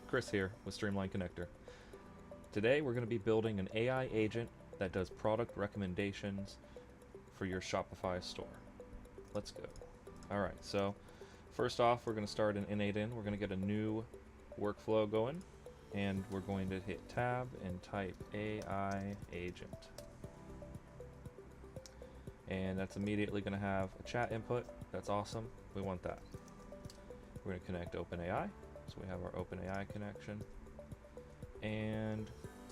Kris here with Streamline Connector. Today we're going to be building an AI agent that does product recommendations for your Shopify store. Let's go. Alright, so first off we're going to start in n8n. We're going to get a new workflow going, and we're going to hit tab and type AI agent. And that's immediately going to have a chat input. That's awesome. We want that. We're going to connect OpenAI. So we have our OpenAI connection, and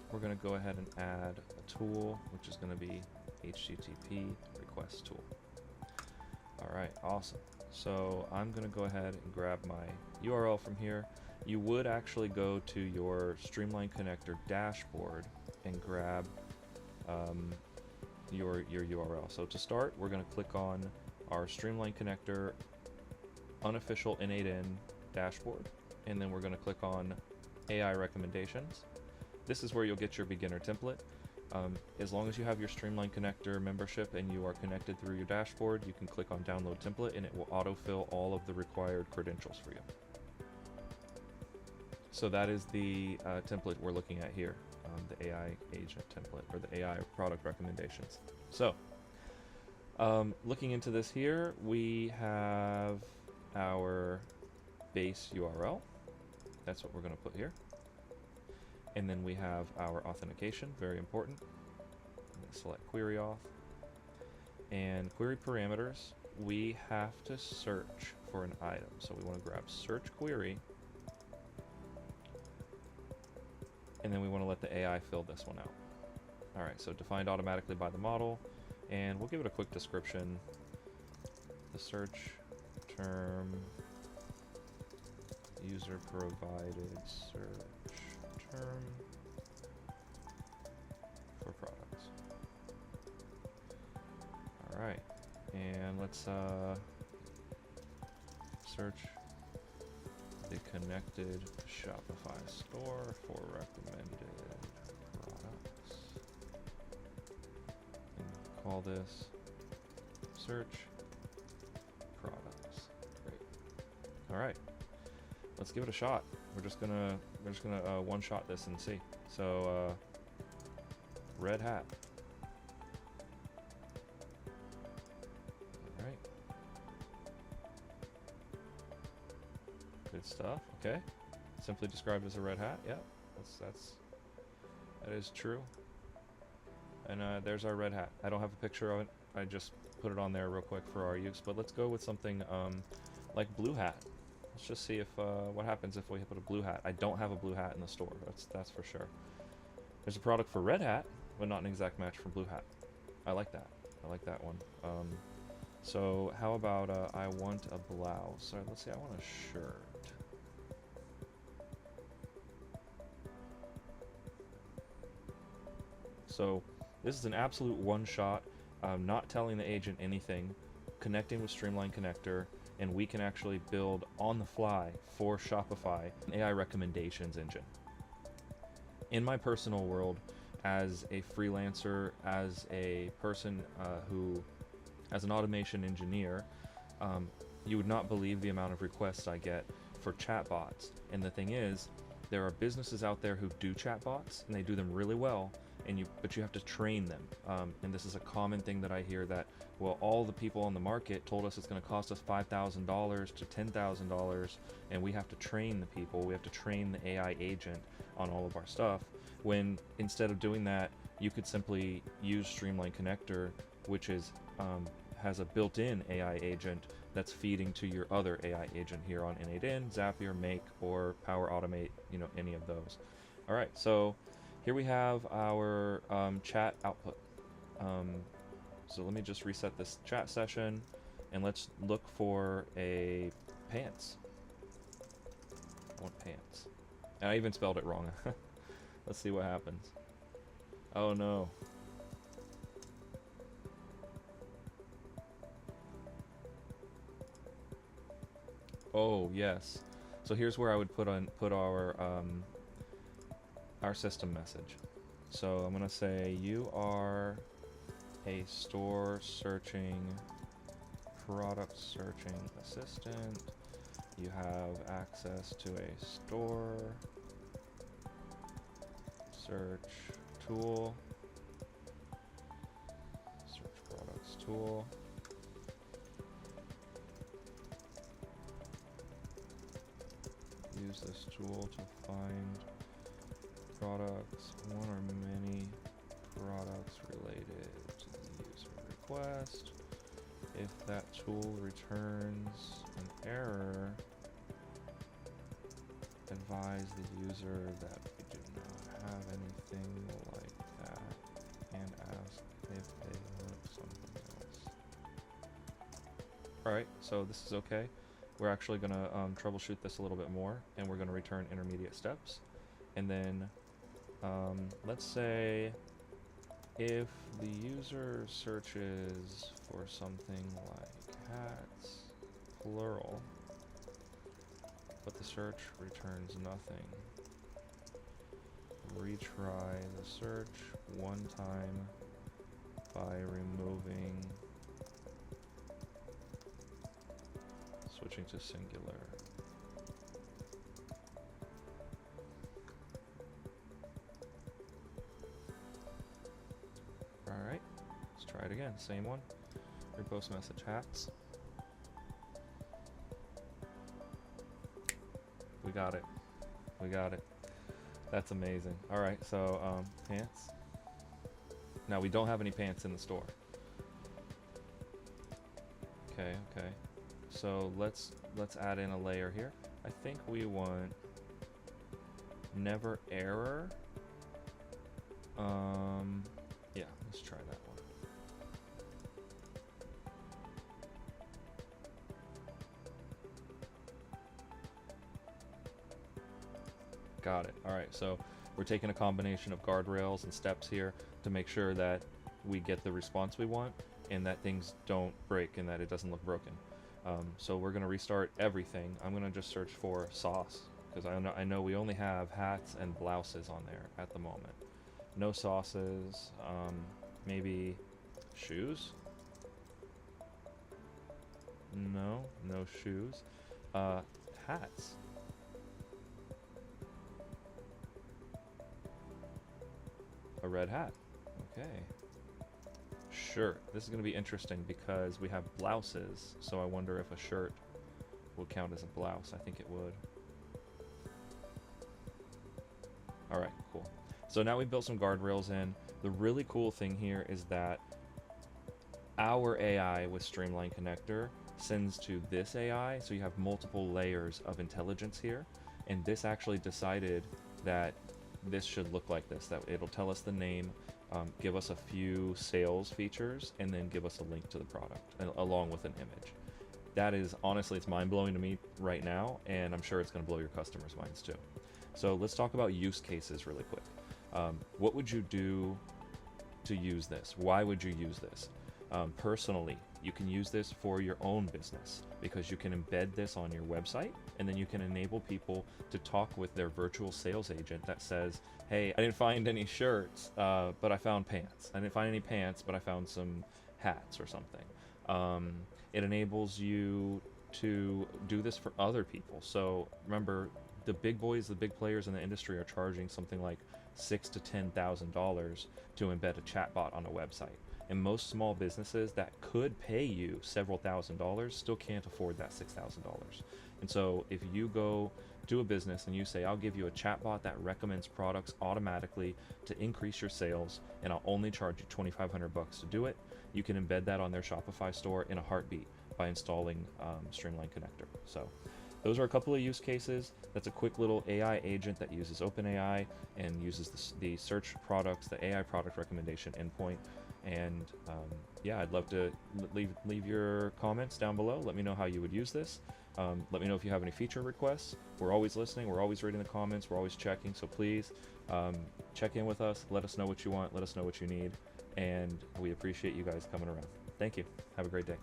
we're going to go ahead and add a tool, which is going to be HTTP request tool. All right, awesome. So I'm going to go ahead and grab my URL from here. You would actually go to your Streamline Connector dashboard and grab your URL. So to start, we're going to click on our Streamline Connector unofficial n8n dashboard, and then we're going to click on AI recommendations. This is where you'll get your beginner template. As long as you have your Streamline Connector membership and you are connected through your dashboard, you can click on download template and it will autofill all of the required credentials for you. So that is the template we're looking at here, the AI agent template, or the AI product recommendations. So looking into this here, we have our base URL. That's what we're going to put here. And then we have our authentication, very important. I'm going to select query auth. And query parameters, we have to search for an item. So we want to grab search query. And then we want to let the AI fill this one out. All right, so defined automatically by the model. And we'll give it a quick description. The search term, user provided search term for products. All right, and let's search the connected Shopify store for recommended products. And call this search products. Great. All right. Let's give it a shot. We're just gonna one-shot this and see. So red hat. All right. Good stuff. Okay. Simply described as a red hat. Yeah, that is true. And there's our red hat. I don't have a picture of it. I just put it on there real quick for our use. But let's go with something like blue hat. Let's just see if what happens if we put a blue hat. I don't have a blue hat in the store. That's for sure. There's a product for red hat, but not an exact match for blue hat. I like that. I like that one. So how about I want a blouse? So let's see. I want a shirt. So this is an absolute one-shot. Not telling the agent anything. Connecting with Streamline Connector. And we can actually build on the fly for Shopify an AI recommendations engine. In my personal world, as a freelancer, as a person as an automation engineer, you would not believe the amount of requests I get for chatbots. And the thing is, there are businesses out there who do chatbots, and they do them really well, but you have to train them. And this is a common thing that I hear, that, well, all the people on the market told us it's going to cost us $5,000 to $10,000, and we have to train the people. We have to train the AI agent on all of our stuff. When instead of doing that, you could simply use Streamline Connector, which is has a built-in AI agent that's feeding to your other AI agent here on n8n, Zapier, Make, or Power Automate. Any of those. All right, so here we have our chat output. So let me just reset this chat session, and let's look for a pants. I want pants. And I even spelled it wrong. Let's see what happens. Oh no. Oh yes. So here's where I would put our system message. So I'm gonna say you are a store searching, product searching assistant. You have access to a store search tool, search products tool. Use this tool to find products, one or many products related to the user request. If that tool returns an error, advise the user that we do not have anything like that and ask if they want something else. Alright, so this is okay. We're actually going to troubleshoot this a little bit more, and we're going to return intermediate steps. And then let's say if the user searches for something like hats, plural, but the search returns nothing, retry the search one time by switching to singular. Alright, let's try it again. Same one. Repost message hats. We got it. We got it. That's amazing. Alright, so pants. Now we don't have any pants in the store. Okay, okay. So let's add in a layer here. I think we want never error. Yeah, let's try that one. Got it. All right, so we're taking a combination of guardrails and steps here to make sure that we get the response we want and that things don't break and that it doesn't look broken. So we're going to restart everything. I'm going to just search for sauce because I know we only have hats and blouses on there at the moment. No sauces. Maybe shoes? No shoes. Hats. A red hat. Okay. Shirt. This is going to be interesting because we have blouses, so I wonder if a shirt would count as a blouse. I think it would. Alright, cool. So now we built some guardrails in. The really cool thing here is that our AI with Streamline Connector sends to this AI, so you have multiple layers of intelligence here, and this actually decided that this should look like this, that it'll tell us the name, give us a few sales features, and then give us a link to the product along with an image. That is, honestly, it's mind-blowing to me right now, and I'm sure it's going to blow your customers' minds too. So let's talk about use cases really quick. What would you do to use this? Why would you use this? Personally, you can use this for your own business because you can embed this on your website, and then you can enable people to talk with their virtual sales agent that says, hey, I didn't find any shirts, but I found pants. I didn't find any pants, but I found some hats or something. It enables you to do this for other people. So remember, the big boys, the big players in the industry are charging something like $6,000 to $10,000 to embed a chatbot on a website. And most small businesses that could pay you several $1,000s still can't afford that $6,000. And so if you go to a business and you say, I'll give you a chatbot that recommends products automatically to increase your sales, and I'll only charge you $2,500 to do it, you can embed that on their Shopify store in a heartbeat by installing Streamline Connector. So those are a couple of use cases. That's a quick little AI agent that uses OpenAI and uses the search products, the AI product recommendation endpoint. And yeah, I'd love to leave your comments down below. Let me know how you would use this. Let me know if you have any feature requests. We're always listening. We're always reading the comments. We're always checking. So please check in with us. Let us know what you want. Let us know what you need. And we appreciate you guys coming around. Thank you. Have a great day.